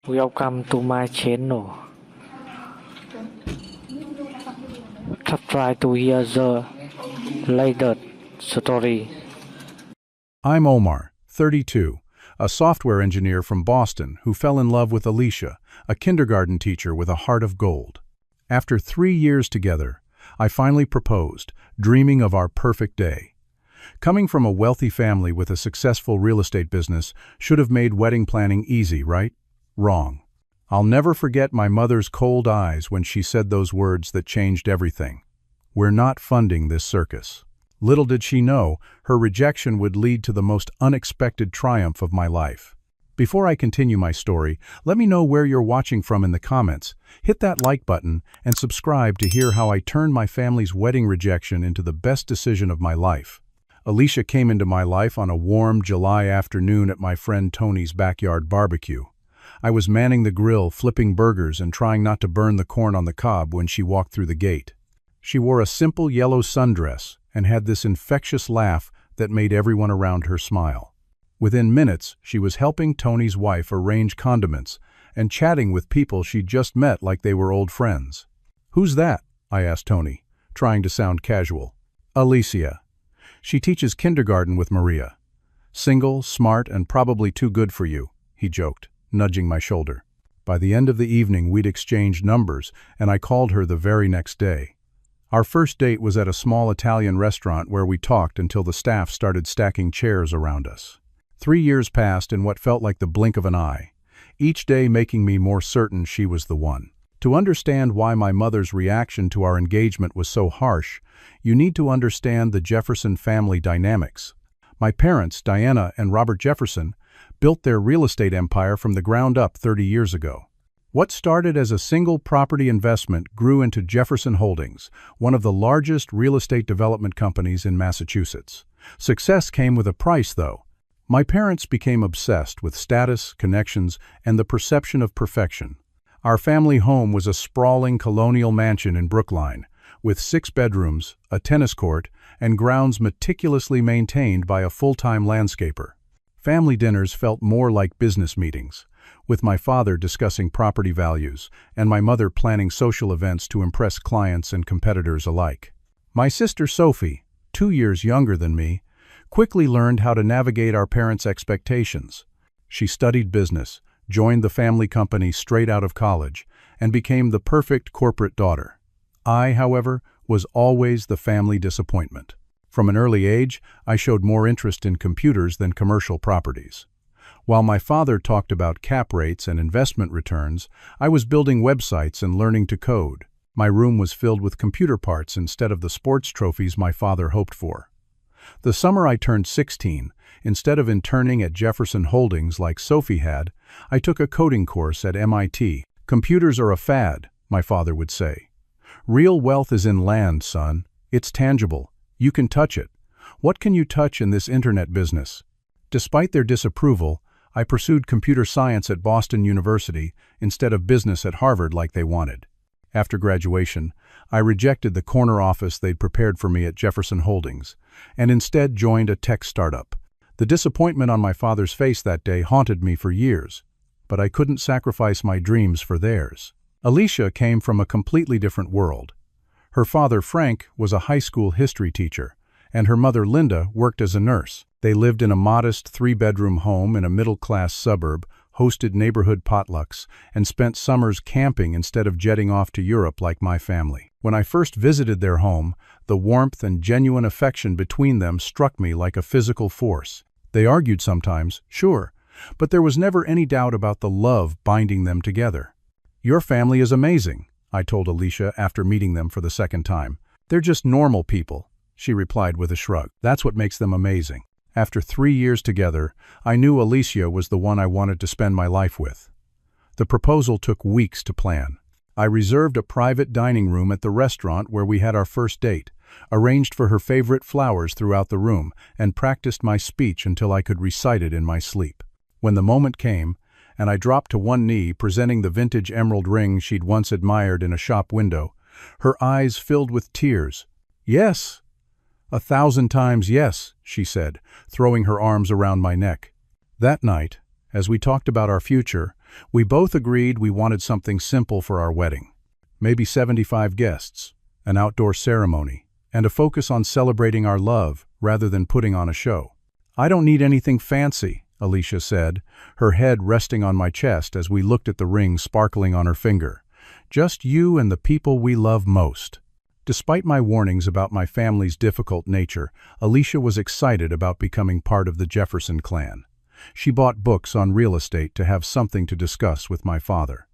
Welcome to my channel. Try to hear the latest story. I'm Omar, 32, a software engineer from Boston who fell in love with Alicia, a kindergarten teacher with a heart of gold. After 3 years together, I finally proposed, dreaming of our perfect day. Coming from a wealthy family with a successful real estate business should have made wedding planning easy, right? Wrong. I'll never forget my mother's cold eyes when she said those words that changed everything. "We're not funding this circus." Little did she know, her rejection would lead to the most unexpected triumph of my life. Before I continue my story, let me know where you're watching from in the comments. Hit that like button and subscribe to hear how I turned my family's wedding rejection into the best decision of my life. Alicia came into my life on a warm July afternoon at my friend Tony's backyard barbecue. I was manning the grill, flipping burgers, and trying not to burn the corn on the cob when she walked through the gate. She wore a simple yellow sundress and had this infectious laugh that made everyone around her smile. Within minutes, she was helping Tony's wife arrange condiments and chatting with people she'd just met like they were old friends. "Who's that?" I asked Tony, trying to sound casual. "Alicia. She teaches kindergarten with Maria. Single, smart, and probably too good for you," he joked, nudging my shoulder. By the end of the evening, we'd exchanged numbers, and I called her the very next day. Our first date was at a small Italian restaurant where we talked until the staff started stacking chairs around us. 3 years passed in what felt like the blink of an eye, each day making me more certain she was the one. To understand why my mother's reaction to our engagement was so harsh, you need to understand the Jefferson family dynamics. My parents, Diana and Robert Jefferson, built their real estate empire from the ground up 30 years ago. What started as a single property investment grew into Jefferson Holdings, one of the largest real estate development companies in Massachusetts. Success came with a price, though. My parents became obsessed with status, connections, and the perception of perfection. Our family home was a sprawling colonial mansion in Brookline, with 6 bedrooms, a tennis court, and grounds meticulously maintained by a full-time landscaper. Family dinners felt more like business meetings, with my father discussing property values and my mother planning social events to impress clients and competitors alike. My sister Sophie, 2 years younger than me, quickly learned how to navigate our parents' expectations. She studied business, joined the family company straight out of college, and became the perfect corporate daughter. I, however, was always the family disappointment. From an early age, I showed more interest in computers than commercial properties. While my father talked about cap rates and investment returns, I was building websites and learning to code. My room was filled with computer parts instead of the sports trophies my father hoped for. The summer I turned 16, instead of interning at Jefferson Holdings like Sophie had, I took a coding course at MIT. "Computers are a fad," my father would say. "Real wealth is in land, son. It's tangible. You can touch it. What can you touch in this internet business?" Despite their disapproval, I pursued computer science at Boston University instead of business at Harvard like they wanted. After graduation, I rejected the corner office they'd prepared for me at Jefferson Holdings, and instead joined a tech startup. The disappointment on my father's face that day haunted me for years, but I couldn't sacrifice my dreams for theirs. Alicia came from a completely different world. Her father, Frank, was a high school history teacher, and her mother, Linda, worked as a nurse. They lived in a modest 3-bedroom home in a middle-class suburb, hosted neighborhood potlucks, and spent summers camping instead of jetting off to Europe like my family. When I first visited their home, the warmth and genuine affection between them struck me like a physical force. They argued sometimes, sure, but there was never any doubt about the love binding them together. "Your family is amazing," I told Alicia after meeting them for the second time. "They're just normal people," she replied with a shrug. "That's what makes them amazing." After 3 years together, I knew Alicia was the one I wanted to spend my life with. The proposal took weeks to plan. I reserved a private dining room at the restaurant where we had our first date, arranged for her favorite flowers throughout the room, and practiced my speech until I could recite it in my sleep. When the moment came, and I dropped to one knee, presenting the vintage emerald ring she'd once admired in a shop window, her eyes filled with tears. "Yes, 1,000 times yes," she said, throwing her arms around my neck. That night, As we talked about our future, we both agreed we wanted something simple for our wedding. Maybe 75 guests, an outdoor ceremony, and a focus on celebrating our love rather than putting on a show. "I don't need anything fancy," Alicia said, her head resting on my chest as we looked at the ring sparkling on her finger. "Just you and the people we love most." Despite my warnings about my family's difficult nature, Alicia was excited about becoming part of the Jefferson clan. She bought books on real estate to have something to discuss with my father.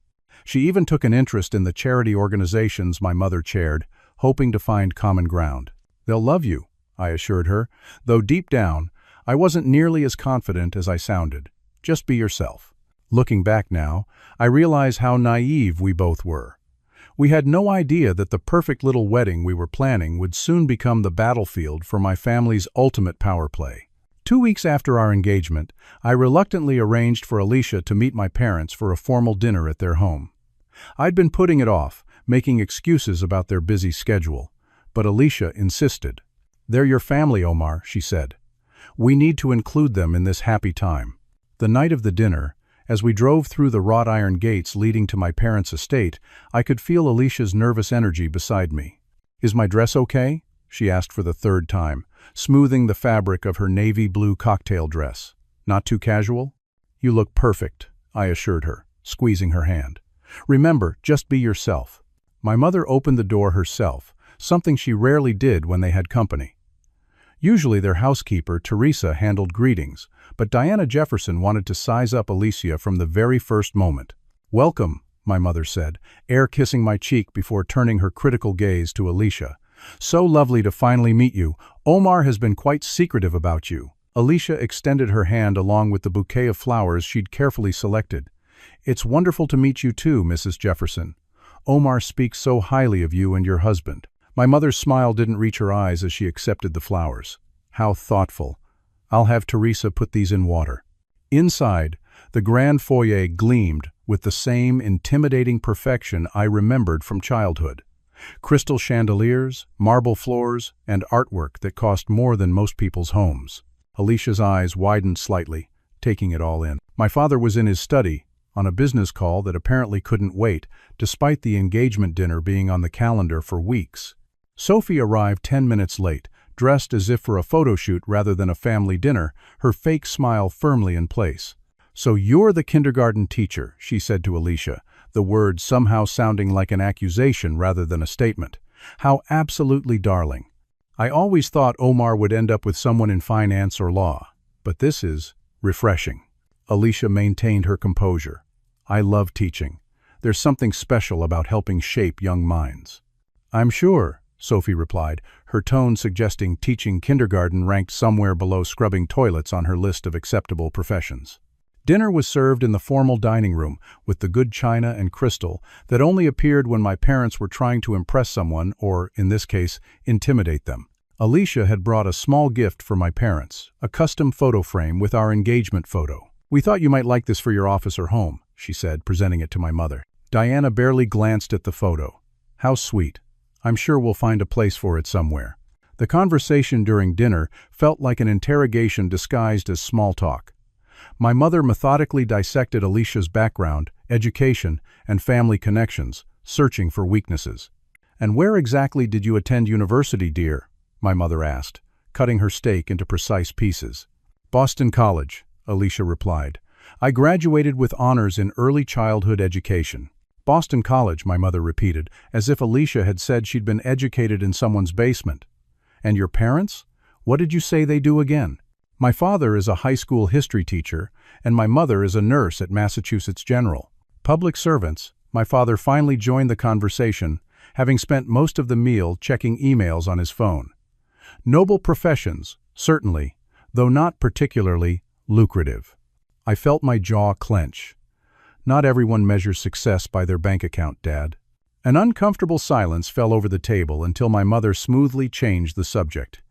She even took an interest in the charity organizations my mother chaired, hoping to find common ground. "They'll love you," I assured her, though deep down, I wasn't nearly as confident as I sounded. "Just be yourself." Looking back now, I realize how naive we both were. We had no idea that the perfect little wedding we were planning would soon become the battlefield for my family's ultimate power play. 2 weeks after our engagement, I reluctantly arranged for Alicia to meet my parents for a formal dinner at their home. I'd been putting it off, making excuses about their busy schedule, but Alicia insisted. "They're your family, Omar," she said. "We need to include them in this happy time." The night of the dinner, as we drove through the wrought iron gates leading to my parents' estate, I could feel Alicia's nervous energy beside me. "Is my dress okay?" she asked for the third time, smoothing the fabric of her navy blue cocktail dress. "Not too casual?" "You look perfect," I assured her, squeezing her hand. "Remember, just be yourself." My mother opened the door herself, something she rarely did when they had company. Usually their housekeeper, Teresa, handled greetings, but Diana Jefferson wanted to size up Alicia from the very first moment. "Welcome," my mother said, air-kissing my cheek before turning her critical gaze to Alicia. "So lovely to finally meet you. Omar has been quite secretive about you." Alicia extended her hand along with the bouquet of flowers she'd carefully selected. "It's wonderful to meet you too, Mrs. Jefferson. Omar speaks so highly of you and your husband." My mother's smile didn't reach her eyes as she accepted the flowers. "How thoughtful. I'll have Teresa put these in water." Inside, the grand foyer gleamed with the same intimidating perfection I remembered from childhood. Crystal chandeliers, marble floors, and artwork that cost more than most people's homes. Alicia's eyes widened slightly, taking it all in. My father was in his study, on a business call that apparently couldn't wait, despite the engagement dinner being on the calendar for weeks. Sophie arrived 10 minutes late, dressed as if for a photo shoot rather than a family dinner, her fake smile firmly in place. "So you're the kindergarten teacher," she said to Alicia, the words somehow sounding like an accusation rather than a statement. "How absolutely darling. I always thought Omar would end up with someone in finance or law, but this is refreshing." Alicia maintained her composure. "I love teaching. There's something special about helping shape young minds." "I'm sure," Sophie replied, her tone suggesting teaching kindergarten ranked somewhere below scrubbing toilets on her list of acceptable professions. Dinner was served in the formal dining room with the good china and crystal that only appeared when my parents were trying to impress someone or, in this case, intimidate them. Alicia had brought a small gift for my parents, a custom photo frame with our engagement photo. "We thought you might like this for your office or home," she said, presenting it to my mother. Diana barely glanced at the photo. "How sweet. I'm sure we'll find a place for it somewhere." The conversation during dinner felt like an interrogation disguised as small talk. My mother methodically dissected Alicia's background, education, and family connections, searching for weaknesses. "And where exactly did you attend university, dear?" my mother asked, cutting her steak into precise pieces. "Boston College," Alicia replied. "I graduated with honors in early childhood education." "Boston College," my mother repeated, as if Alicia had said she'd been educated in someone's basement. "And your parents? What did you say they do again?" "My father is a high school history teacher, and my mother is a nurse at Massachusetts General." Public servants, my father finally joined the conversation, having spent most of the meal checking emails on his phone. Noble professions, certainly, though not particularly lucrative. I felt my jaw clench. "Not everyone measures success by their bank account, Dad." An uncomfortable silence fell over the table until my mother smoothly changed the subject.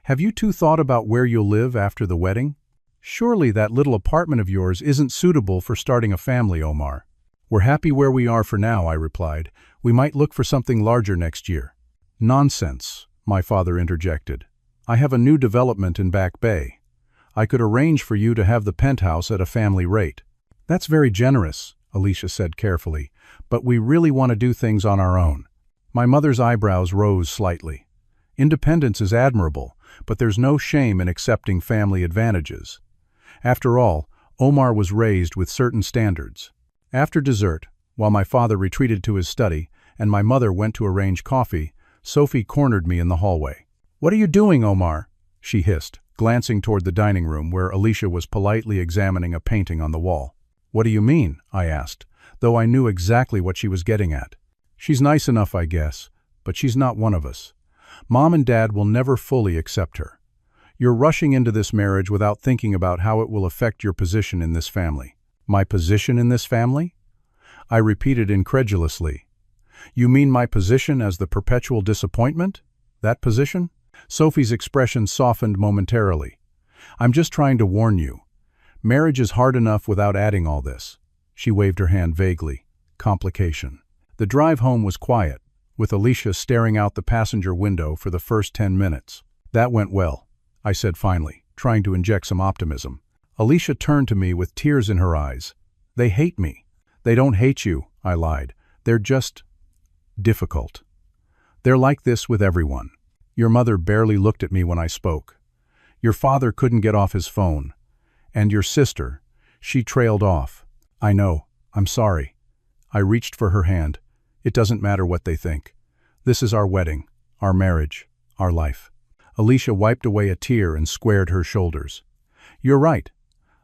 "Have you two thought about where you'll live after the wedding? Surely that little apartment of yours isn't suitable for starting a family, Omar." "We're happy where we are for now," I replied. "We might look for something larger next year." "Nonsense," my father interjected. "I have a new development in Back Bay. I could arrange for you to have the penthouse at a family rate." "That's very generous," Alicia said carefully, "but we really want to do things on our own." My mother's eyebrows rose slightly. Independence is admirable, but there's no shame in accepting family advantages. After all, Omar was raised with certain standards. After dessert, while my father retreated to his study and my mother went to arrange coffee, Sophie cornered me in the hallway. "What are you doing, Omar?" she hissed, glancing toward the dining room where Alicia was politely examining a painting on the wall. "What do you mean?" I asked, though I knew exactly what she was getting at. "She's nice enough, I guess, but she's not one of us. Mom and Dad will never fully accept her. You're rushing into this marriage without thinking about how it will affect your position in this family." "My position in this family?" I repeated incredulously. "You mean my position as the perpetual disappointment? That position?" Sophie's expression softened momentarily. "I'm just trying to warn you. Marriage is hard enough without adding all this." She waved her hand vaguely. "Complication." The drive home was quiet, with Alicia staring out the passenger window for the first 10 minutes. "That went well," I said finally, trying to inject some optimism. Alicia turned to me with tears in her eyes. "They hate me." "They don't hate you," I lied. "They're just difficult. They're like this with everyone. Your mother barely looked at me when I spoke. Your father couldn't get off his phone. And your sister, she trailed off. I know, I'm sorry." I reached for her hand. "It doesn't matter what they think. This is our wedding, our marriage, our life." Alicia wiped away a tear and squared her shoulders. "You're right.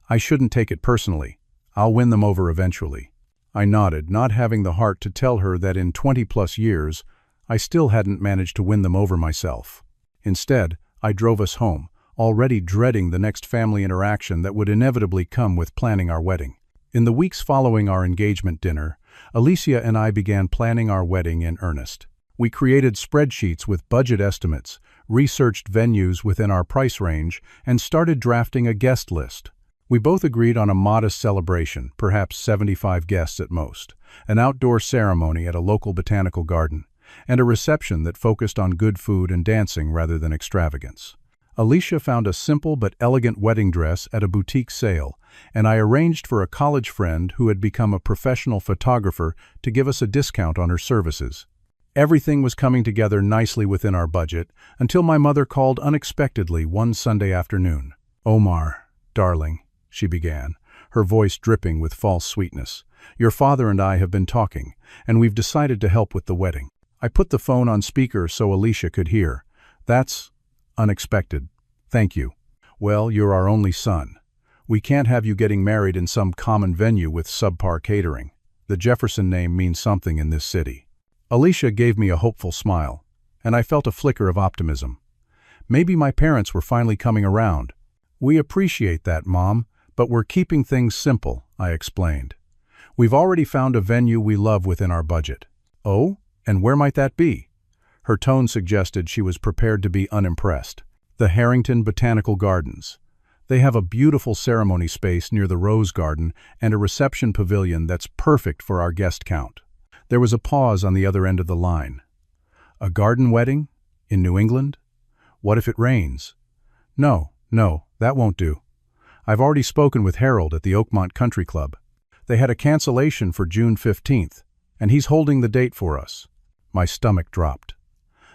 I shouldn't take it personally. I'll win them over eventually." I nodded, not having the heart to tell her that in 20-plus years, I still hadn't managed to win them over myself. Instead, I drove us home, already dreading the next family interaction that would inevitably come with planning our wedding. In the weeks following our engagement dinner, Alicia and I began planning our wedding in earnest. We created spreadsheets with budget estimates, researched venues within our price range, and started drafting a guest list. We both agreed on a modest celebration, perhaps 75 guests at most, an outdoor ceremony at a local botanical garden, and a reception that focused on good food and dancing rather than extravagance. Alicia found a simple but elegant wedding dress at a boutique sale, and I arranged for a college friend who had become a professional photographer to give us a discount on her services. Everything was coming together nicely within our budget until my mother called unexpectedly one Sunday afternoon. "Omar, darling," she began, her voice dripping with false sweetness, "your father and I have been talking, and we've decided to help with the wedding." I put the phone on speaker so Alicia could hear. "That's unexpected. Thank you. Well, you're our only son. We can't have you getting married in some common venue with subpar catering. The Jefferson name means something in this city." Alicia gave me a hopeful smile, and I felt a flicker of optimism. Maybe my parents were finally coming around. "We appreciate that, Mom, but we're keeping things simple," I explained. "We've already found a venue we love within our budget." "Oh? And where might that be?" Her tone suggested she was prepared to be unimpressed. "The Harrington Botanical Gardens. They have a beautiful ceremony space near the Rose Garden and a reception pavilion that's perfect for our guest count." There was a pause on the other end of the line. "A garden wedding? In New England? What if it rains?" No, that won't do. I've already spoken with Harold at the Oakmont Country Club. They had a cancellation for June 15th, and he's holding the date for us." My stomach dropped.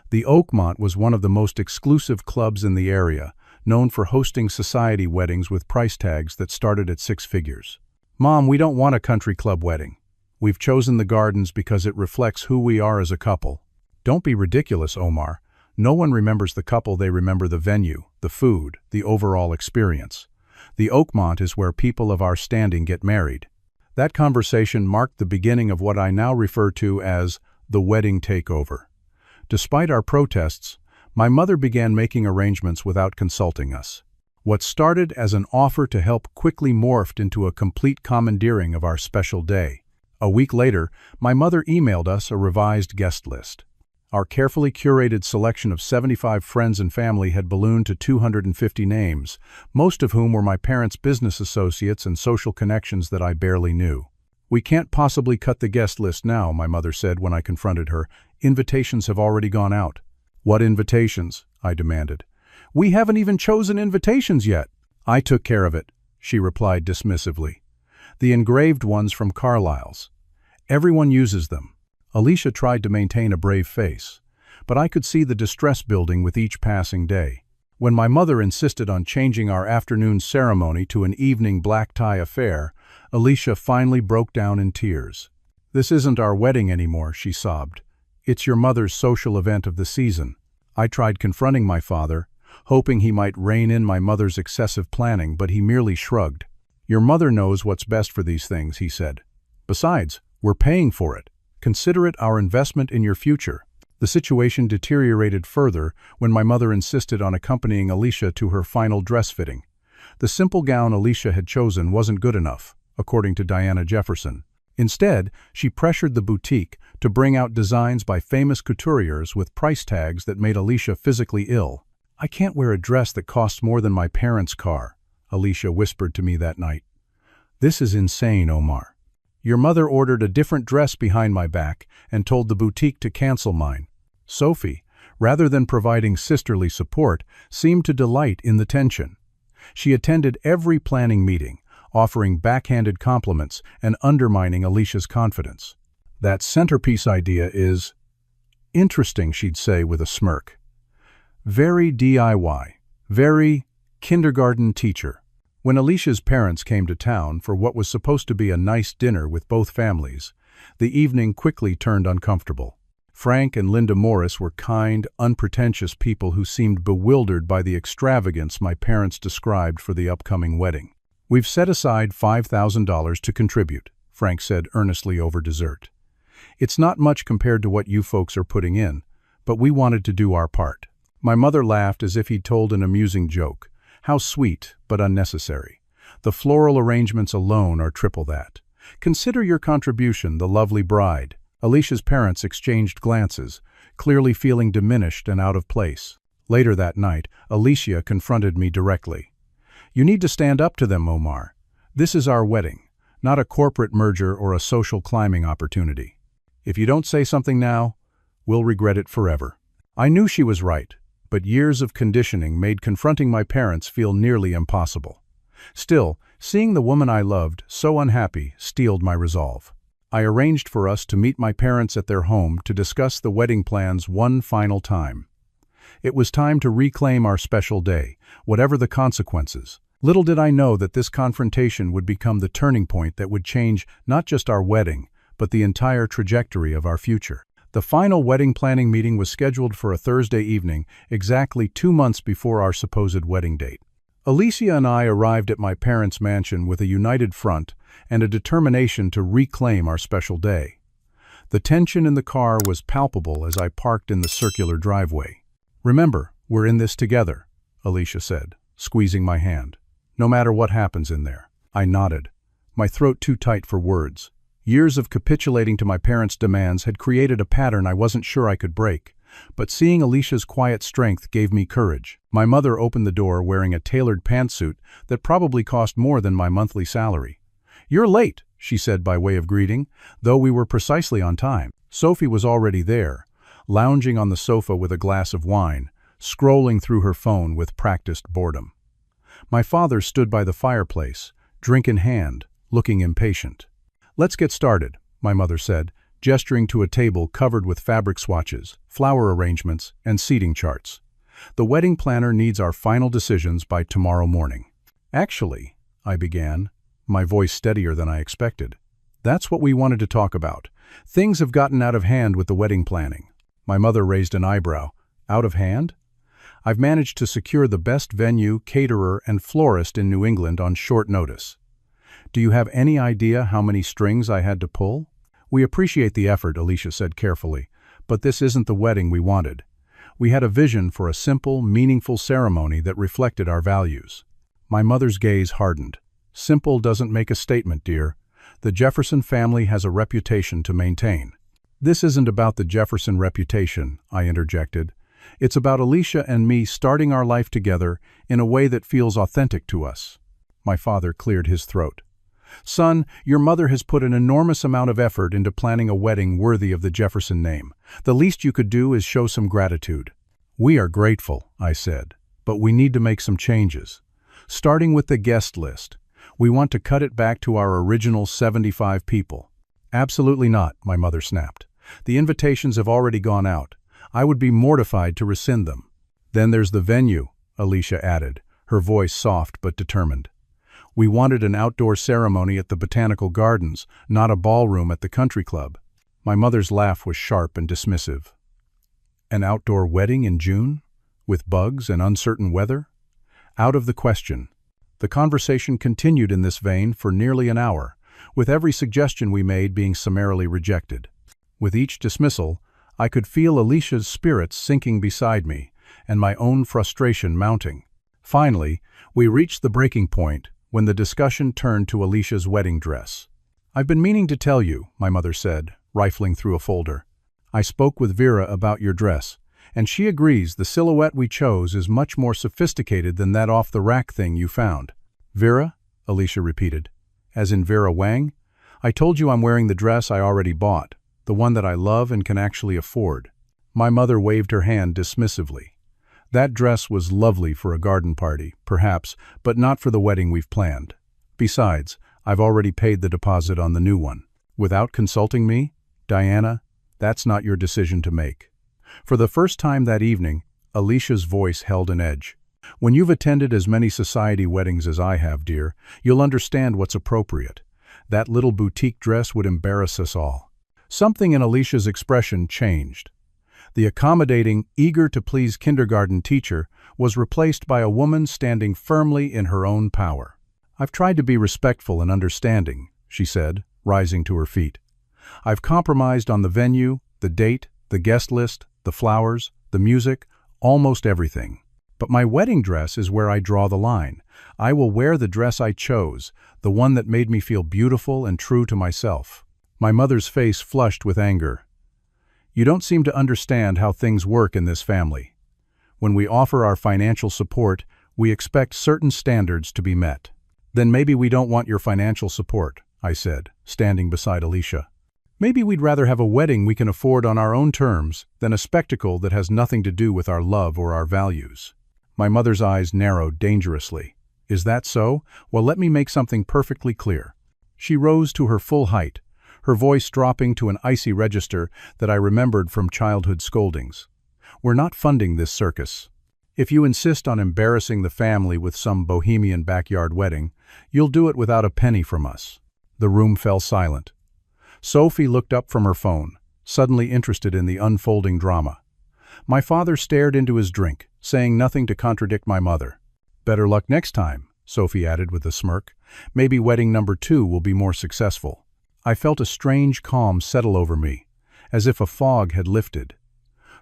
The Oakmont was one of the most exclusive clubs in the area, known for hosting society weddings with price tags that started at 6 figures. "Mom, we don't want a country club wedding. We've chosen the gardens because it reflects who we are as a couple." "Don't be ridiculous, Omar. No one remembers the couple, they remember the venue, the food, the overall experience. The Oakmont is where people of our standing get married." That conversation marked the beginning of what I now refer to as the wedding takeover. Despite our protests, my mother began making arrangements without consulting us. What started as an offer to help quickly morphed into a complete commandeering of our special day. A week later, my mother emailed us a revised guest list. Our carefully curated selection of 75 friends and family had ballooned to 250 names, most of whom were my parents' business associates and social connections that I barely knew. "We can't possibly cut the guest list now," my mother said when I confronted her. "Invitations have already gone out." "What invitations?" I demanded. "We haven't even chosen invitations yet." "I took care of it," she replied dismissively. "The engraved ones from Carlisle's. Everyone uses them." Alicia tried to maintain a brave face, but I could see the distress building with each passing day. When my mother insisted on changing our afternoon ceremony to an evening black tie affair, Alicia finally broke down in tears. "This isn't our wedding anymore," she sobbed. "It's your mother's social event of the season." I tried confronting my father, hoping he might rein in my mother's excessive planning, but he merely shrugged. "Your mother knows what's best for these things," he said. "Besides, we're paying for it. Consider it our investment in your future." The situation deteriorated further when my mother insisted on accompanying Alicia to her final dress fitting. The simple gown Alicia had chosen wasn't good enough, according to Diana Jefferson. Instead, she pressured the boutique to bring out designs by famous couturiers with price tags that made Alicia physically ill. "I can't wear a dress that costs more than my parents' car," Alicia whispered to me that night. "This is insane, Omar. Your mother ordered a different dress behind my back and told the boutique to cancel mine." Sophie, rather than providing sisterly support, seemed to delight in the tension. She attended every planning meeting, offering backhanded compliments and undermining Alicia's confidence. "That centerpiece idea is interesting," she'd say with a smirk. "Very DIY, very kindergarten teacher." When Alicia's parents came to town for what was supposed to be a nice dinner with both families, the evening quickly turned uncomfortable. Frank and Linda Morris were kind, unpretentious people who seemed bewildered by the extravagance my parents described for the upcoming wedding. "We've set aside $5,000 to contribute," Frank said earnestly over dessert. "It's not much compared to what you folks are putting in, but we wanted to do our part." My mother laughed as if he'd told an amusing joke. "How sweet, but unnecessary. The floral arrangements alone are triple that. Consider your contribution, the lovely bride." Alicia's parents exchanged glances, clearly feeling diminished and out of place. Later that night, Alicia confronted me directly. "You need to stand up to them, Omar. This is our wedding, not a corporate merger or a social climbing opportunity. If you don't say something now, we'll regret it forever." I knew she was right, but years of conditioning made confronting my parents feel nearly impossible. Still, seeing the woman I loved so unhappy steeled my resolve. I arranged for us to meet my parents at their home to discuss the wedding plans one final time. It was time to reclaim our special day, whatever the consequences. Little did I know that this confrontation would become the turning point that would change not just our wedding, but the entire trajectory of our future. The final wedding planning meeting was scheduled for a Thursday evening, exactly 2 months before our supposed wedding date. Alicia and I arrived at my parents' mansion with a united front and a determination to reclaim our special day. The tension in the car was palpable as I parked in the circular driveway. "Remember, we're in this together," Alicia said, squeezing my hand. "No matter what happens in there." I nodded, my throat too tight for words. Years of capitulating to my parents' demands had created a pattern I wasn't sure I could break, but seeing Alicia's quiet strength gave me courage. My mother opened the door wearing a tailored pantsuit that probably cost more than my monthly salary. "You're late," she said by way of greeting, though we were precisely on time. Sophie was already there, lounging on the sofa with a glass of wine, scrolling through her phone with practiced boredom. My father stood by the fireplace, drink in hand, looking impatient. "Let's get started," my mother said, gesturing to a table covered with fabric swatches, flower arrangements, and seating charts. "The wedding planner needs our final decisions by tomorrow morning." "Actually," I began, my voice steadier than I expected, "that's what we wanted to talk about. Things have gotten out of hand with the wedding planning." My mother raised an eyebrow. "Out of hand?" "I've managed to secure the best venue, caterer, and florist in New England on short notice. Do you have any idea how many strings I had to pull?" "We appreciate the effort," Alicia said carefully, "but this isn't the wedding we wanted. We had a vision for a simple, meaningful ceremony that reflected our values." My mother's gaze hardened. "Simple doesn't make a statement, dear. The Jefferson family has a reputation to maintain." "This isn't about the Jefferson reputation," I interjected. "It's about Alicia and me starting our life together in a way that feels authentic to us." My father cleared his throat. "Son, your mother has put an enormous amount of effort into planning a wedding worthy of the Jefferson name. The least you could do is show some gratitude." "We are grateful," I said, "but we need to make some changes. starting with the guest list. We want to cut it back to our original 75 people. Absolutely not, my mother snapped. The invitations have already gone out. I would be mortified to rescind them. Then there's the venue, Alicia added, her voice soft but determined. We wanted an outdoor ceremony at the Botanical Gardens, not a ballroom at the country club. My mother's laugh was sharp and dismissive. An outdoor wedding in June? With bugs and uncertain weather? Out of the question. The conversation continued in this vein for nearly an hour, with every suggestion we made being summarily rejected. With each dismissal, I could feel Alicia's spirits sinking beside me, and my own frustration mounting. Finally, we reached the breaking point when the discussion turned to Alicia's wedding dress. I've been meaning to tell you, my mother said, rifling through a folder. I spoke with Vera about your dress, and she agrees the silhouette we chose is much more sophisticated than that off-the-rack thing you found. Vera? Alicia repeated. As in Vera Wang? I told you I'm wearing the dress I already bought, the one that I love and can actually afford. My mother waved her hand dismissively. That dress was lovely for a garden party, perhaps, but not for the wedding we've planned. Besides, I've already paid the deposit on the new one. Without consulting me? Diana, that's not your decision to make. For the first time that evening, Alicia's voice held an edge. When you've attended as many society weddings as I have, dear, you'll understand what's appropriate. That little boutique dress would embarrass us all. Something in Alicia's expression changed. The accommodating, eager-to-please kindergarten teacher was replaced by a woman standing firmly in her own power. I've tried to be respectful and understanding, she said, rising to her feet. I've compromised on the venue, the date, the guest list, the flowers, the music, almost everything. But my wedding dress is where I draw the line. I will wear the dress I chose, the one that made me feel beautiful and true to myself. My mother's face flushed with anger. You don't seem to understand how things work in this family. When we offer our financial support, we expect certain standards to be met. Then maybe we don't want your financial support, I said, standing beside Alicia. Maybe we'd rather have a wedding we can afford on our own terms than a spectacle that has nothing to do with our love or our values. My mother's eyes narrowed dangerously. Is that so? Well, let me make something perfectly clear. She rose to her full height, her voice dropping to an icy register that I remembered from childhood scoldings. We're not funding this circus. If you insist on embarrassing the family with some bohemian backyard wedding, you'll do it without a penny from us. The room fell silent. Sophie looked up from her phone, suddenly interested in the unfolding drama. My father stared into his drink, saying nothing to contradict my mother. Better luck next time, Sophie added with a smirk. Maybe wedding number 2 will be more successful. I felt a strange calm settle over me, as if a fog had lifted.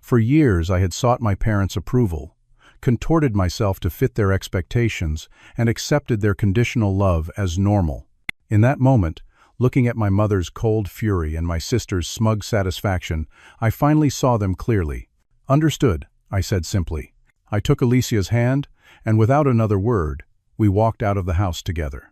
For years I had sought my parents' approval, contorted myself to fit their expectations, and accepted their conditional love as normal. In that moment, looking at my mother's cold fury and my sister's smug satisfaction, I finally saw them clearly. Understood, I said simply. I took Alicia's hand, and without another word, we walked out of the house together.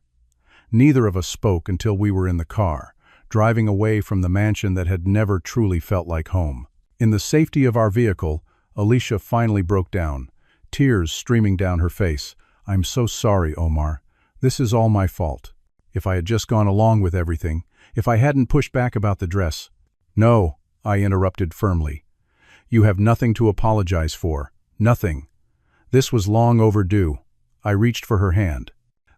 Neither of us spoke until we were in the car, driving away from the mansion that had never truly felt like home. In the safety of our vehicle, Alicia finally broke down, tears streaming down her face. I'm so sorry, Omar. This is all my fault. If I had just gone along with everything, if I hadn't pushed back about the dress. No, I interrupted firmly. You have nothing to apologize for. Nothing. This was long overdue. I reached for her hand.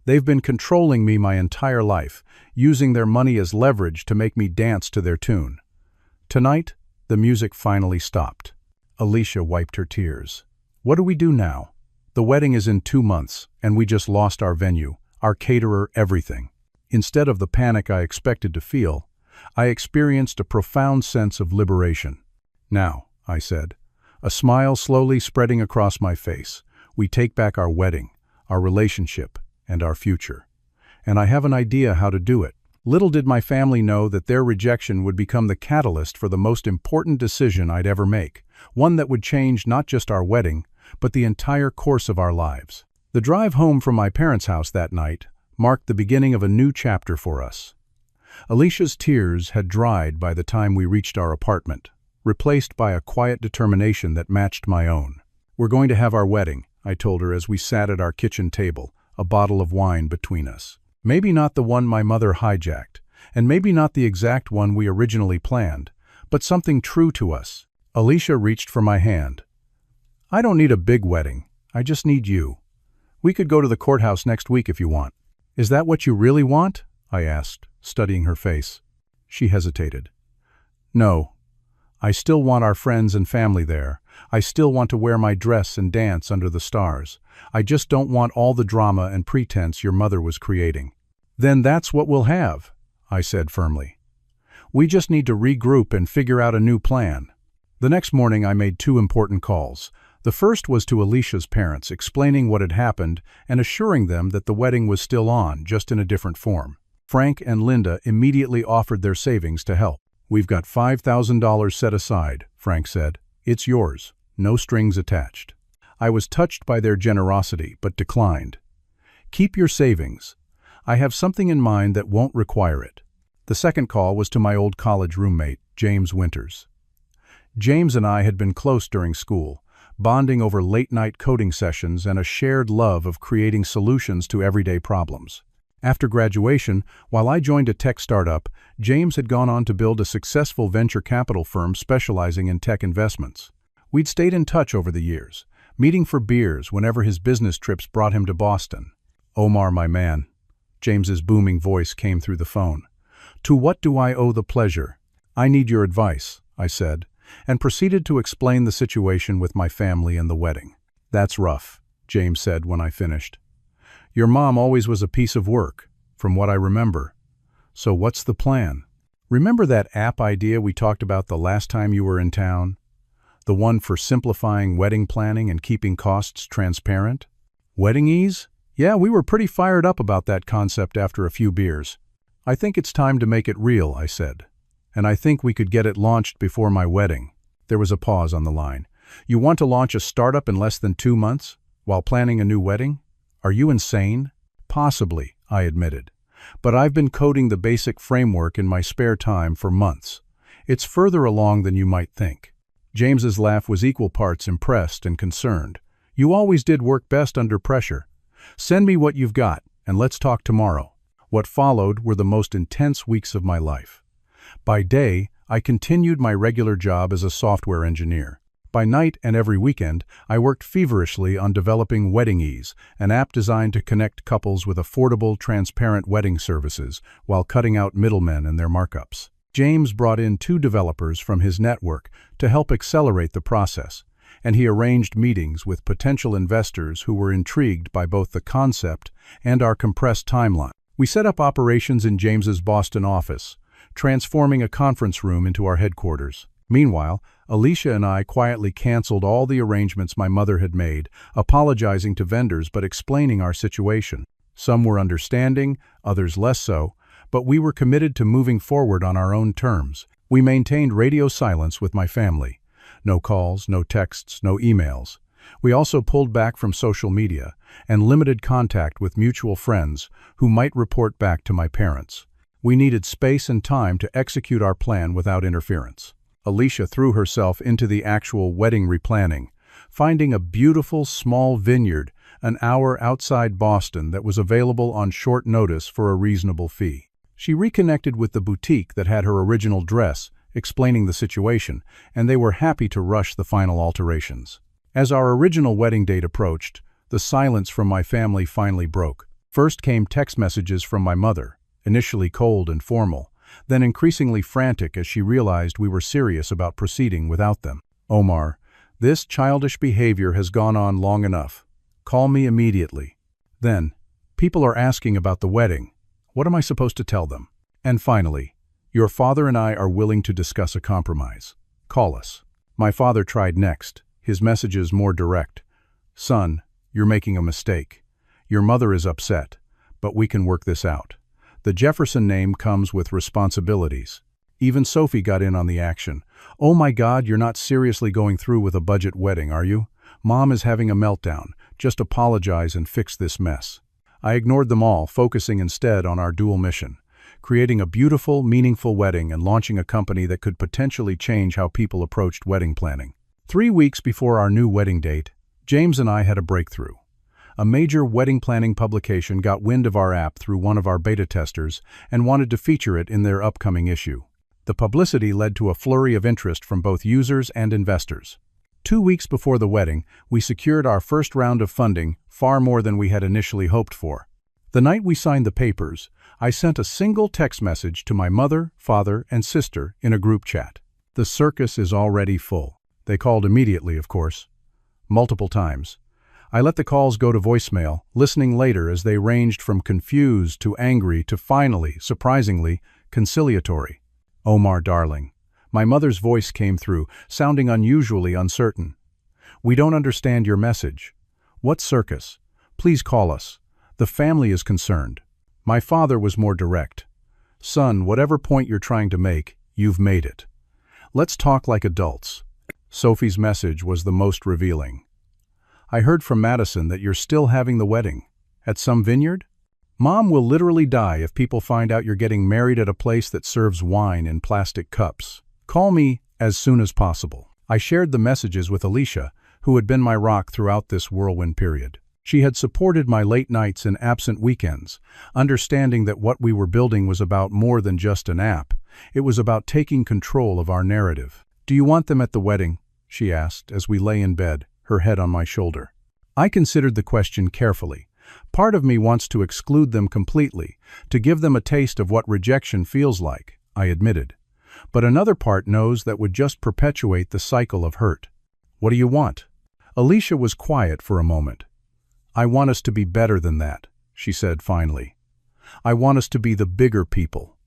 They've been controlling me my entire life, using their money as leverage to make me dance to their tune. Tonight, the music finally stopped. Alicia wiped her tears. What do we do now? The wedding is in 2 months, and we just lost our venue, our caterer, everything. Instead of the panic I expected to feel, I experienced a profound sense of liberation. Now, I said, a smile slowly spreading across my face, we take back our wedding, our relationship, and our future. And I have an idea how to do it. Little did my family know that their rejection would become the catalyst for the most important decision I'd ever make, one that would change not just our wedding, but the entire course of our lives. The drive home from my parents' house that night marked the beginning of a new chapter for us. Alicia's tears had dried by the time we reached our apartment, replaced by a quiet determination that matched my own. We're going to have our wedding, I told her as we sat at our kitchen table, a bottle of wine between us. Maybe not the one my mother hijacked, and maybe not the exact one we originally planned, but something true to us. Alicia reached for my hand. I don't need a big wedding. I just need you. We could go to the courthouse next week if you want. Is that what you really want? I asked, studying her face. She hesitated. No. I still want our friends and family there. I still want to wear my dress and dance under the stars. I just don't want all the drama and pretense your mother was creating. Then that's what we'll have, I said firmly. We just need to regroup and figure out a new plan. The next morning I made 2 important calls. The first was to Alicia's parents, explaining what had happened and assuring them that the wedding was still on, just in a different form. Frank and Linda immediately offered their savings to help. We've got $5,000 set aside, Frank said. It's yours, no strings attached. I was touched by their generosity, but declined. Keep your savings. I have something in mind that won't require it. The second call was to my old college roommate, James Winters. James and I had been close during school, bonding over late-night coding sessions and a shared love of creating solutions to everyday problems. After graduation, while I joined a tech startup, James had gone on to build a successful venture capital firm specializing in tech investments. We'd stayed in touch over the years, meeting for beers whenever his business trips brought him to Boston. Omar, my man. James's booming voice came through the phone. To what do I owe the pleasure? I need your advice, I said, and proceeded to explain the situation with my family and the wedding. That's rough, James said when I finished. Your mom always was a piece of work, from what I remember. So what's the plan? Remember that app idea we talked about the last time you were in town? The one for simplifying wedding planning and keeping costs transparent? Wedding ease? Yeah, we were pretty fired up about that concept after a few beers. I think it's time to make it real, I said. And I think we could get it launched before my wedding. There was a pause on the line. You want to launch a startup in less than 2 months, while planning a new wedding? Are you insane? Possibly, I admitted. But I've been coding the basic framework in my spare time for months. It's further along than you might think. James's laugh was equal parts impressed and concerned. You always did work best under pressure. Send me what you've got, and let's talk tomorrow. What followed were the most intense weeks of my life. By day, I continued my regular job as a software engineer. By night and every weekend, I worked feverishly on developing Wedding Ease, an app designed to connect couples with affordable, transparent wedding services while cutting out middlemen and their markups. James brought in 2 developers from his network to help accelerate the process, and he arranged meetings with potential investors who were intrigued by both the concept and our compressed timeline. We set up operations in James's Boston office, transforming a conference room into our headquarters. Meanwhile, Alicia and I quietly canceled all the arrangements my mother had made, apologizing to vendors but explaining our situation. Some were understanding, others less so, but we were committed to moving forward on our own terms. We maintained radio silence with my family. No calls, no texts, no emails. We also pulled back from social media and limited contact with mutual friends who might report back to my parents. We needed space and time to execute our plan without interference. Alicia threw herself into the actual wedding replanning, finding a beautiful small vineyard an hour outside Boston that was available on short notice for a reasonable fee. She reconnected with the boutique that had her original dress, explaining the situation, and they were happy to rush the final alterations. As our original wedding date approached, the silence from my family finally broke. First came text messages from my mother, initially cold and formal, then increasingly frantic as she realized we were serious about proceeding without them. Omar, this childish behavior has gone on long enough. Call me immediately. Then, people are asking about the wedding. What am I supposed to tell them? And finally, your father and I are willing to discuss a compromise. Call us. My father tried next, his messages more direct. Son, you're making a mistake. Your mother is upset, but we can work this out. The Jefferson name comes with responsibilities. Even Sophie got in on the action. Oh my God, you're not seriously going through with a budget wedding, are you? Mom is having a meltdown. Just apologize and fix this mess. I ignored them all, focusing instead on our dual mission, creating a beautiful, meaningful wedding and launching a company that could potentially change how people approached wedding planning. 3 weeks before our new wedding date, James and I had a breakthrough. a major wedding planning publication got wind of our app through one of our beta testers and wanted to feature it in their upcoming issue. The publicity led to a flurry of interest from both users and investors. 2 weeks before the wedding, we secured our first round of funding, far more than we had initially hoped for. The night we signed the papers, I sent a single text message to my mother, father, and sister in a group chat. The circus is already full. They called immediately, of course. Multiple times. I let the calls go to voicemail, listening later as they ranged from confused to angry to finally, surprisingly, conciliatory. "Omar, darling." My mother's voice came through, sounding unusually uncertain. "We don't understand your message. What circus? Please call us. The family is concerned." My father was more direct. "Son, whatever point you're trying to make, you've made it. Let's talk like adults." Sophie's message was the most revealing. "I heard from Madison that you're still having the wedding. At some vineyard? Mom will literally die if people find out you're getting married at a place that serves wine in plastic cups. Call me as soon as possible." I shared the messages with Alicia, who had been my rock throughout this whirlwind period. She had supported my late nights and absent weekends, understanding that what we were building was about more than just an app. It was about taking control of our narrative. "Do you want them at the wedding?" she asked as we lay in bed, her head on my shoulder. I considered the question carefully. Part of me wants to exclude them completely, to give them a taste of what rejection feels like, I admitted. But another part knows that would just perpetuate the cycle of hurt. "What do you want?" Alicia was quiet for a moment. "I want us to be better than that," she said finally. "I want us to be the bigger people.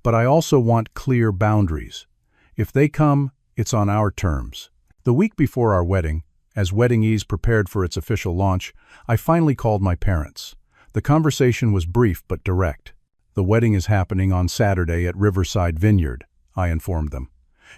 But I also want clear boundaries. If they come, it's on our terms." The week before our wedding, as Weddingese prepared for its official launch, I finally called my parents. The conversation was brief but direct. "The wedding is happening on Saturday at Riverside Vineyard," I informed them.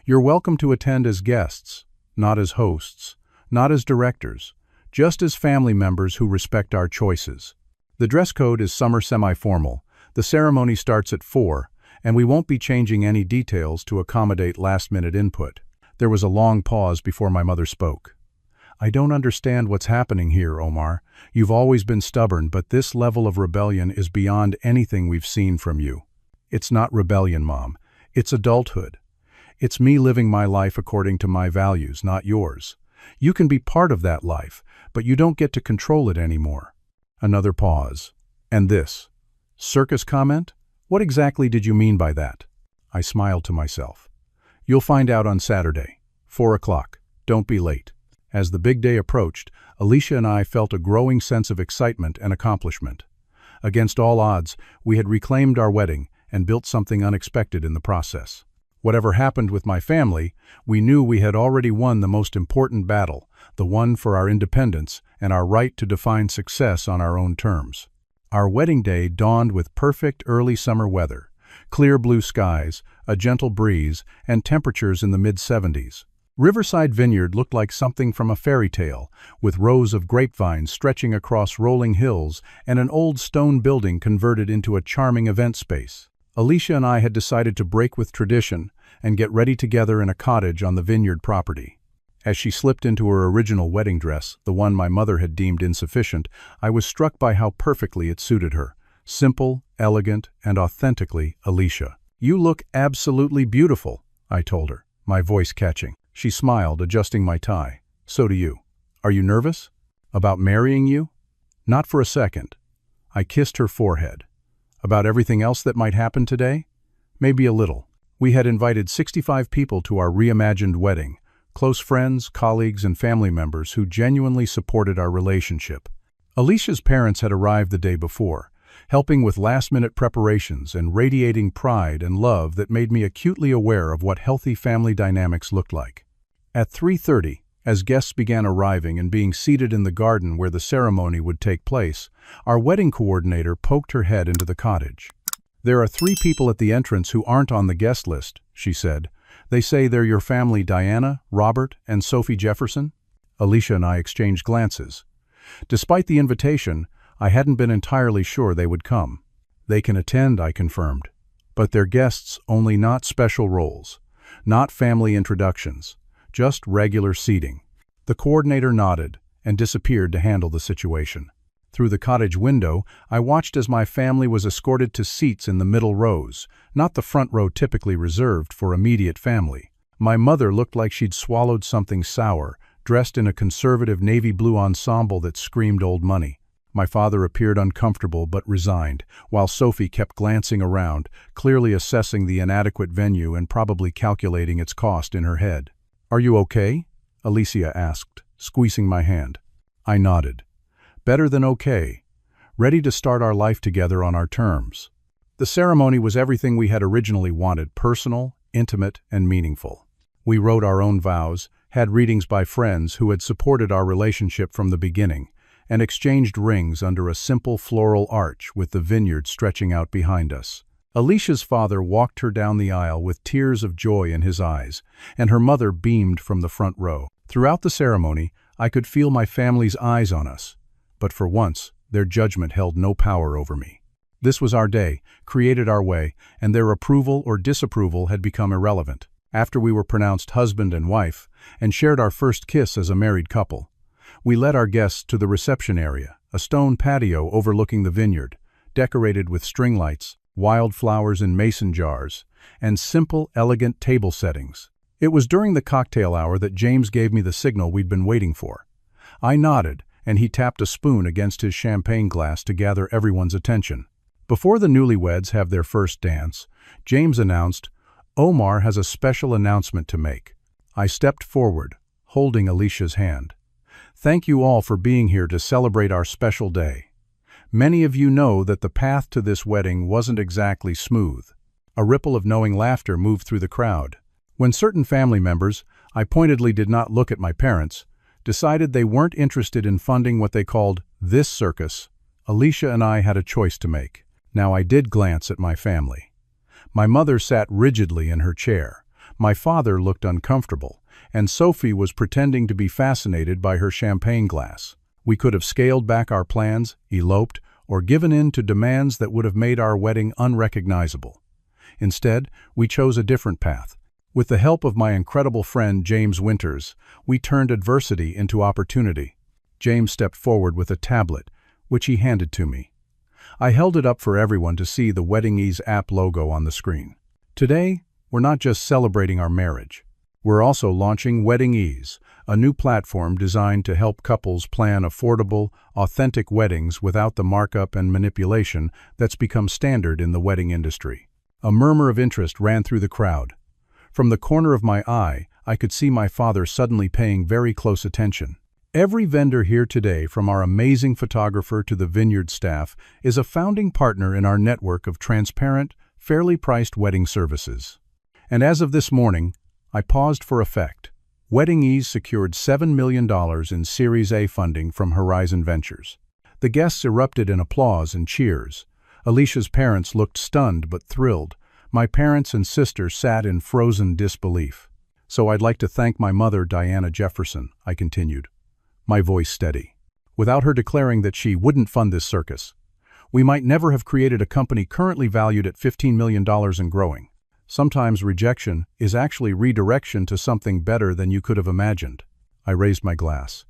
"You're welcome to attend as guests, not as hosts, not as directors, just as family members who respect our choices. The dress code is summer semi-formal. The ceremony starts at 4, and we won't be changing any details to accommodate last-minute input." There was a long pause before my mother spoke. "I don't understand what's happening here, Omar. You've always been stubborn, but this level of rebellion is beyond anything we've seen from you." "It's not rebellion, Mom. It's adulthood. It's me living my life according to my values, not yours. You can be part of that life, but you don't get to control it anymore." Another pause. "And this circus comment? What exactly did you mean by that?" I smiled to myself. "You'll find out on Saturday, 4 o'clock. Don't be late." As the big day approached, Alicia and I felt a growing sense of excitement and accomplishment. Against all odds, we had reclaimed our wedding and built something unexpected in the process. Whatever happened with my family, we knew we had already won the most important battle, the one for our independence and our right to define success on our own terms. Our wedding day dawned with perfect early summer weather, clear blue skies, a gentle breeze, and temperatures in the mid-70s. Riverside Vineyard looked like something from a fairy tale, with rows of grapevines stretching across rolling hills and an old stone building converted into a charming event space. Alicia and I had decided to break with tradition and get ready together in a cottage on the vineyard property. As she slipped into her original wedding dress, the one my mother had deemed insufficient, I was struck by how perfectly it suited her. Simple, elegant, and authentically Alicia. "You look absolutely beautiful," I told her, my voice catching. She smiled, adjusting my tie. "So do you. Are you nervous? About marrying you?" "Not for a second." I kissed her forehead. "About everything else that might happen today?" "Maybe a little." We had invited 65 people to our reimagined wedding, close friends, colleagues, and family members who genuinely supported our relationship. Alicia's parents had arrived the day before, helping with last-minute preparations and radiating pride and love that made me acutely aware of what healthy family dynamics looked like. At 3:30, as guests began arriving and being seated in the garden where the ceremony would take place, our wedding coordinator poked her head into the cottage. "There are 3 people at the entrance who aren't on the guest list," she said. "They say they're your family Diana, Robert, and Sophie Jefferson." Alicia and I exchanged glances. Despite the invitation, I hadn't been entirely sure they would come. "They can attend," I confirmed. "But they're guests only, not special roles. Not family introductions. Just regular seating." The coordinator nodded and disappeared to handle the situation. Through the cottage window, I watched as my family was escorted to seats in the middle rows, not the front row typically reserved for immediate family. My mother looked like she'd swallowed something sour, dressed in a conservative navy blue ensemble that screamed old money. My father appeared uncomfortable but resigned, while Sophie kept glancing around, clearly assessing the inadequate venue and probably calculating its cost in her head. "Are you okay?" Alicia asked, squeezing my hand. I nodded. Better than okay. Ready to start our life together on our terms. The ceremony was everything we had originally wanted: personal, intimate, and meaningful. We wrote our own vows, had readings by friends who had supported our relationship from the beginning, and exchanged rings under a simple floral arch with the vineyard stretching out behind us. Alicia's father walked her down the aisle with tears of joy in his eyes, and her mother beamed from the front row. Throughout the ceremony, I could feel my family's eyes on us, but for once, their judgment held no power over me. This was our day, created our way, and their approval or disapproval had become irrelevant. After we were pronounced husband and wife, and shared our first kiss as a married couple, we led our guests to the reception area, a stone patio overlooking the vineyard, decorated with string lights, wildflowers in mason jars, and simple, elegant table settings. It was during the cocktail hour that James gave me the signal we'd been waiting for. I nodded, and he tapped a spoon against his champagne glass to gather everyone's attention. Before the newlyweds have their first dance, James announced, "Omar has a special announcement to make." I stepped forward, holding Alicia's hand. "Thank you all for being here to celebrate our special day. Many of you know that the path to this wedding wasn't exactly smooth." A ripple of knowing laughter moved through the crowd. When certain family members, I pointedly did not look at my parents, decided they weren't interested in funding what they called this circus, Alicia and I had a choice to make. Now I did glance at my family. My mother sat rigidly in her chair. My father looked uncomfortable, and Sophie was pretending to be fascinated by her champagne glass. We could have scaled back our plans, eloped, or given in to demands that would have made our wedding unrecognizable. Instead, we chose a different path. With the help of my incredible friend James Winters, we turned adversity into opportunity. James stepped forward with a tablet, which he handed to me. I held it up for everyone to see the Wedding Ease app logo on the screen. Today, we're not just celebrating our marriage. We're also launching Wedding Ease, a new platform designed to help couples plan affordable, authentic weddings without the markup and manipulation that's become standard in the wedding industry. A murmur of interest ran through the crowd. From the corner of my eye, I could see my father suddenly paying very close attention. Every vendor here today, from our amazing photographer to the vineyard staff, is a founding partner in our network of transparent, fairly priced wedding services. And as of this morning, I paused for effect. Wedding Ease secured $7 million in Series A funding from Horizon Ventures. The guests erupted in applause and cheers. Alicia's parents looked stunned but thrilled. My parents and sister sat in frozen disbelief. "So I'd like to thank my mother, Diana Jefferson," I continued, my voice steady. "Without her declaring that she wouldn't fund this circus, we might never have created a company currently valued at $15 million and growing. Sometimes rejection is actually redirection to something better than you could have imagined." I raised my glass.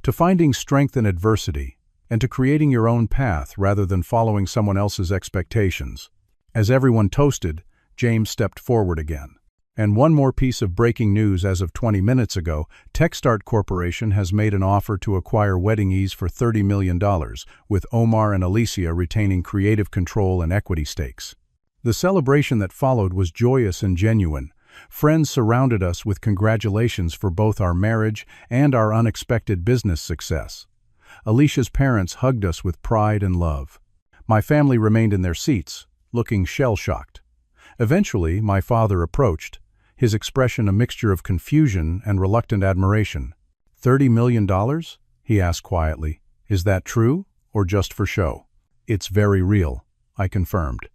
"To finding strength in adversity, and to creating your own path rather than following someone else's expectations." As everyone toasted, James stepped forward again. "And one more piece of breaking news as of 20 minutes ago, Techstart Corporation has made an offer to acquire Wedding Ease for $30 million, with Omar and Alicia retaining creative control and equity stakes." The celebration that followed was joyous and genuine. Friends surrounded us with congratulations for both our marriage and our unexpected business success. Alicia's parents hugged us with pride and love. My family remained in their seats, looking shell-shocked. Eventually, my father approached, his expression a mixture of confusion and reluctant admiration. $30 million? He asked quietly. "Is that true, or just for show?" "It's very real," I confirmed.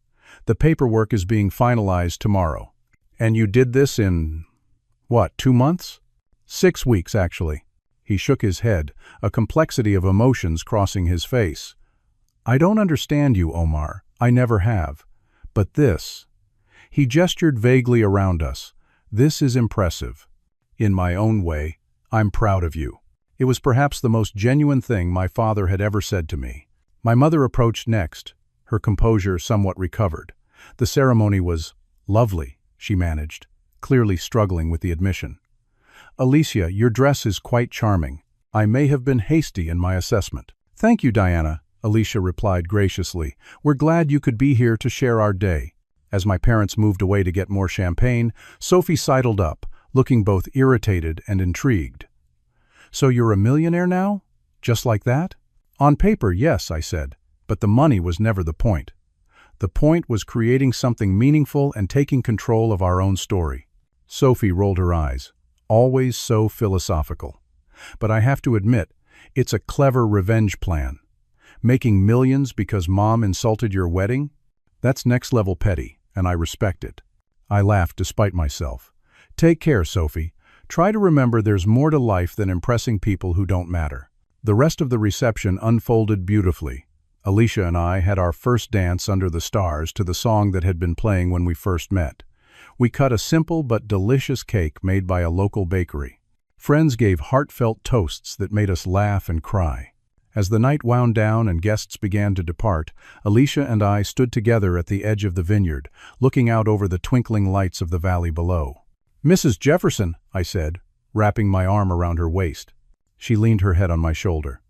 "The paperwork is being finalized tomorrow." "And you did this in, 2 months?" 6 weeks, actually." He shook his head, a complexity of emotions crossing his face. "I don't understand you, Omar. I never have. But this..." He gestured vaguely around us. "This is impressive. In my own way, I'm proud of you." It was perhaps the most genuine thing my father had ever said to me. My mother approached next, her composure somewhat recovered. The ceremony was lovely, she managed, clearly struggling with the admission. Alicia, your dress is quite charming. I may have been hasty in my assessment. Thank you, Diana, Alicia replied graciously. We're glad you could be here to share our day. As my parents moved away to get more champagne, Sophie sidled up, looking both irritated and intrigued. So you're a millionaire now? Just like that? On paper, yes, I said, but the money was never the point. The point was creating something meaningful and taking control of our own story. Sophie rolled her eyes, always so philosophical. But I have to admit, it's a clever revenge plan. Making millions because Mom insulted your wedding? That's next-level petty, and I respect it. I laughed despite myself. Take care, Sophie. Try to remember there's more to life than impressing people who don't matter. The rest of the reception unfolded beautifully. Alicia and I had our first dance under the stars to the song that had been playing when we first met. We cut a simple but delicious cake made by a local bakery. Friends gave heartfelt toasts that made us laugh and cry. As the night wound down and guests began to depart, Alicia and I stood together at the edge of the vineyard, looking out over the twinkling lights of the valley below. Mrs. Jefferson, I said, wrapping my arm around her waist. She leaned her head on my shoulder.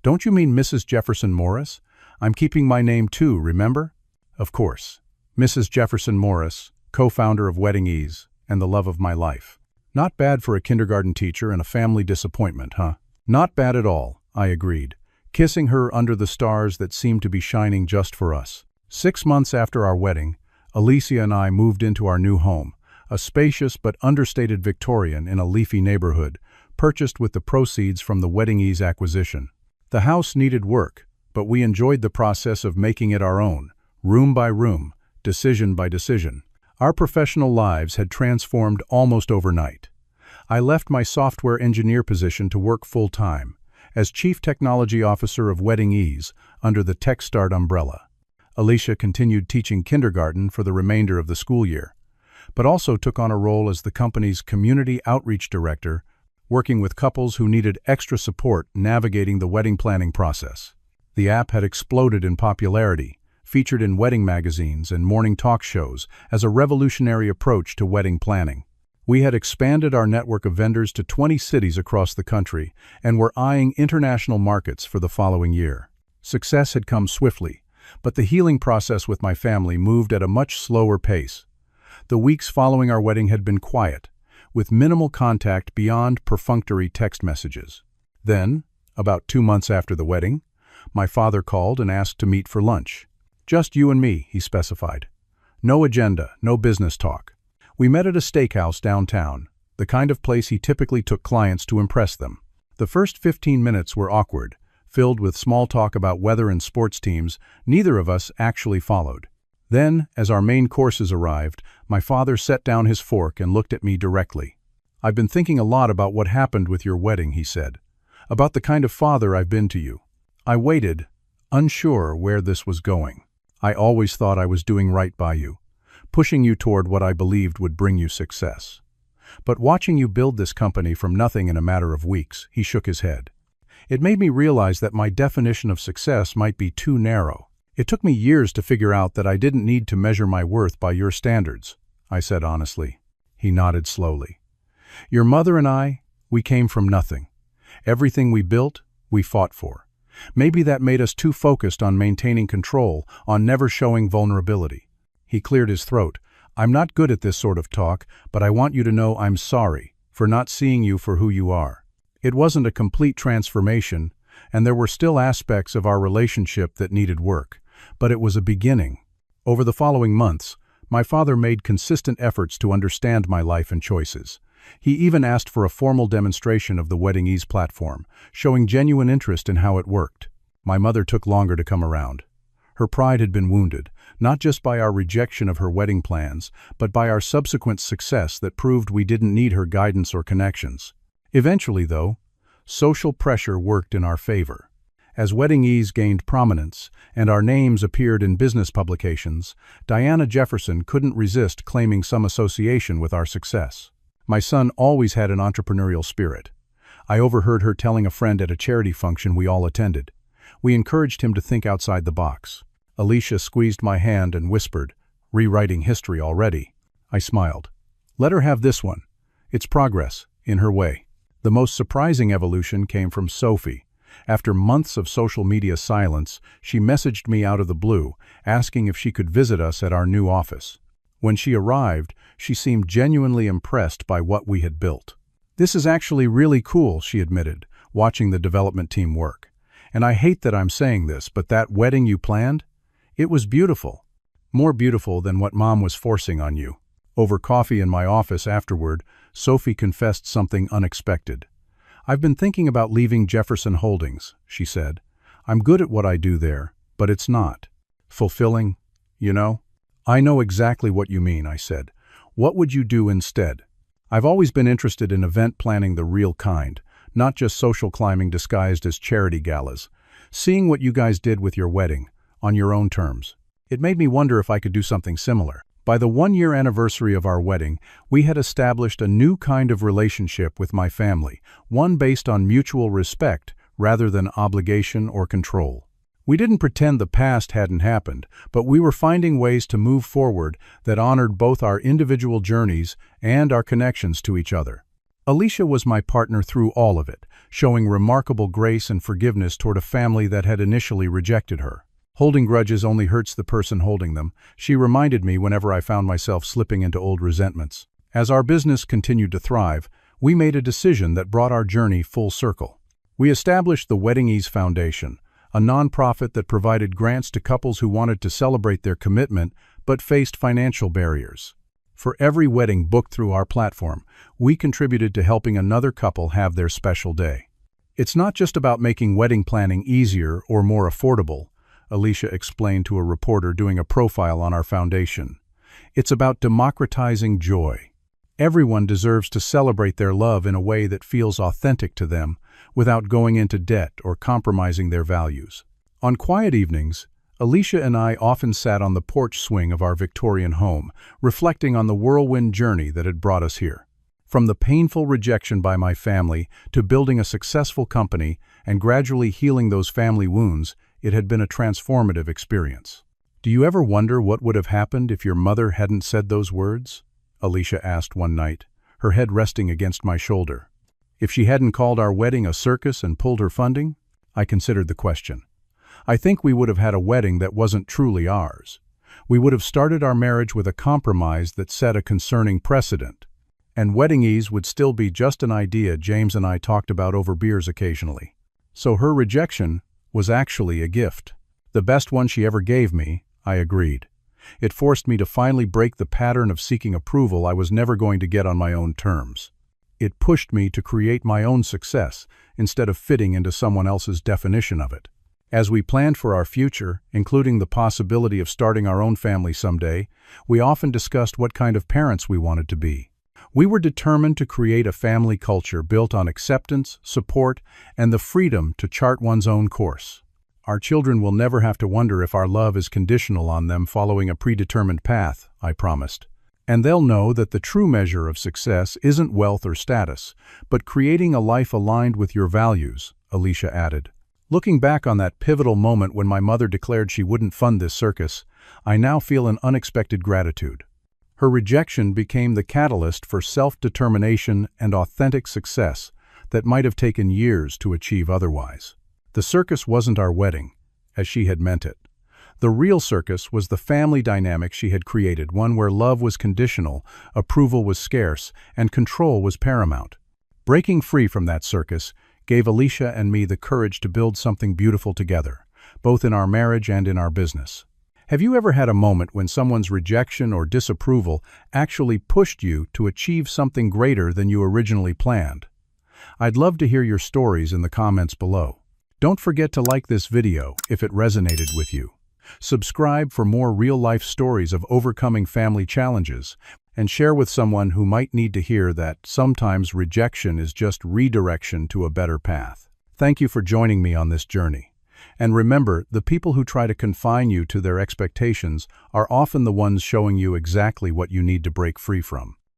Don't you mean Mrs. Jefferson Morris? I'm keeping my name too, remember? Of course. Mrs. Jefferson Morris, co-founder of Wedding Ease, and the love of my life. Not bad for a kindergarten teacher and a family disappointment, huh? Not bad at all, I agreed, kissing her under the stars that seemed to be shining just for us. 6 months after our wedding, Alicia and I moved into our new home, a spacious but understated Victorian in a leafy neighborhood, purchased with the proceeds from the Wedding Ease acquisition. The house needed work, but we enjoyed the process of making it our own, room by room, decision by decision. Our professional lives had transformed almost overnight. I left my software engineer position to work full-time, as Chief Technology Officer of Wedding Ease, under the TechStart umbrella. Alicia continued teaching kindergarten for the remainder of the school year, but also took on a role as the company's Community Outreach Director, working with couples who needed extra support navigating the wedding planning process. The app had exploded in popularity, featured in wedding magazines and morning talk shows as a revolutionary approach to wedding planning. We had expanded our network of vendors to 20 cities across the country and were eyeing international markets for the following year. Success had come swiftly, but the healing process with my family moved at a much slower pace. The weeks following our wedding had been quiet, with minimal contact beyond perfunctory text messages. Then, about 2 months after the wedding, my father called and asked to meet for lunch. Just you and me, he specified. No agenda, no business talk. We met at a steakhouse downtown, the kind of place he typically took clients to impress them. The first 15 minutes were awkward, filled with small talk about weather and sports teams neither of us actually followed. Then, as our main courses arrived, my father set down his fork and looked at me directly. I've been thinking a lot about what happened with your wedding, he said. About the kind of father I've been to you. I waited, unsure where this was going. I always thought I was doing right by you, pushing you toward what I believed would bring you success. But watching you build this company from nothing in a matter of weeks, he shook his head. It made me realize that my definition of success might be too narrow. It took me years to figure out that I didn't need to measure my worth by your standards, I said honestly. He nodded slowly. Your mother and I, we came from nothing. Everything we built, we fought for. Maybe that made us too focused on maintaining control, on never showing vulnerability. He cleared his throat. I'm not good at this sort of talk, but I want you to know I'm sorry for not seeing you for who you are. It wasn't a complete transformation, and there were still aspects of our relationship that needed work, but it was a beginning. Over the following months, my father made consistent efforts to understand my life and choices. He even asked for a formal demonstration of the Wedding Ease platform, showing genuine interest in how it worked. My mother took longer to come around. Her pride had been wounded, not just by our rejection of her wedding plans, but by our subsequent success that proved we didn't need her guidance or connections. Eventually, though, social pressure worked in our favor. As Wedding Ease gained prominence and our names appeared in business publications, Diana Jefferson couldn't resist claiming some association with our success. My son always had an entrepreneurial spirit. I overheard her telling a friend at a charity function we all attended. We encouraged him to think outside the box. Alicia squeezed my hand and whispered, "Rewriting history already." I smiled. "Let her have this one. It's progress, in her way." The most surprising evolution came from Sophie. After months of social media silence, she messaged me out of the blue, asking if she could visit us at our new office. When she arrived, she seemed genuinely impressed by what we had built. "This is actually really cool," she admitted, watching the development team work. "And I hate that I'm saying this, but that wedding you planned? It was beautiful. More beautiful than what Mom was forcing on you." Over coffee in my office afterward, Sophie confessed something unexpected. "I've been thinking about leaving Jefferson Holdings," she said. "I'm good at what I do there, but it's not fulfilling, you know?" "I know exactly what you mean," I said. "What would you do instead?" "I've always been interested in event planning the real kind, not just social climbing disguised as charity galas. Seeing what you guys did with your wedding, on your own terms, it made me wonder if I could do something similar." By the one-year anniversary of our wedding, we had established a new kind of relationship with my family, one based on mutual respect rather than obligation or control. We didn't pretend the past hadn't happened, but we were finding ways to move forward that honored both our individual journeys and our connections to each other. Alicia was my partner through all of it, showing remarkable grace and forgiveness toward a family that had initially rejected her. Holding grudges only hurts the person holding them, she reminded me whenever I found myself slipping into old resentments. As our business continued to thrive, we made a decision that brought our journey full circle. We established the Wedding Ease Foundation, a nonprofit that provided grants to couples who wanted to celebrate their commitment but faced financial barriers. For every wedding booked through our platform, we contributed to helping another couple have their special day. "It's not just about making wedding planning easier or more affordable," Alicia explained to a reporter doing a profile on our foundation. "It's about democratizing joy. Everyone deserves to celebrate their love in a way that feels authentic to them, without going into debt or compromising their values." On quiet evenings, Alicia and I often sat on the porch swing of our Victorian home, reflecting on the whirlwind journey that had brought us here. From the painful rejection by my family to building a successful company and gradually healing those family wounds, it had been a transformative experience. "Do you ever wonder what would have happened if your mother hadn't said those words?" Alicia asked one night, her head resting against my shoulder. "If she hadn't called our wedding a circus and pulled her funding?" I considered the question. "I think we would have had a wedding that wasn't truly ours. We would have started our marriage with a compromise that set a concerning precedent. And Wedding Ease would still be just an idea James and I talked about over beers occasionally." So her rejection was actually a gift. "The best one she ever gave me," I agreed. "It forced me to finally break the pattern of seeking approval I was never going to get on my own terms. It pushed me to create my own success instead of fitting into someone else's definition of it." As we planned for our future, including the possibility of starting our own family someday, we often discussed what kind of parents we wanted to be. We were determined to create a family culture built on acceptance, support, and the freedom to chart one's own course. "Our children will never have to wonder if our love is conditional on them following a predetermined path," I promised. "And they'll know that the true measure of success isn't wealth or status, but creating a life aligned with your values," Alicia added. Looking back on that pivotal moment when my mother declared she wouldn't fund this circus, I now feel an unexpected gratitude. Her rejection became the catalyst for self-determination and authentic success that might have taken years to achieve otherwise. The circus wasn't our wedding, as she had meant it. The real circus was the family dynamic she had created, one where love was conditional, approval was scarce, and control was paramount. Breaking free from that circus gave Alicia and me the courage to build something beautiful together, both in our marriage and in our business. Have you ever had a moment when someone's rejection or disapproval actually pushed you to achieve something greater than you originally planned? I'd love to hear your stories in the comments below. Don't forget to like this video if it resonated with you. Subscribe for more real-life stories of overcoming family challenges, and share with someone who might need to hear that sometimes rejection is just redirection to a better path. Thank you for joining me on this journey. And remember, the people who try to confine you to their expectations are often the ones showing you exactly what you need to break free from.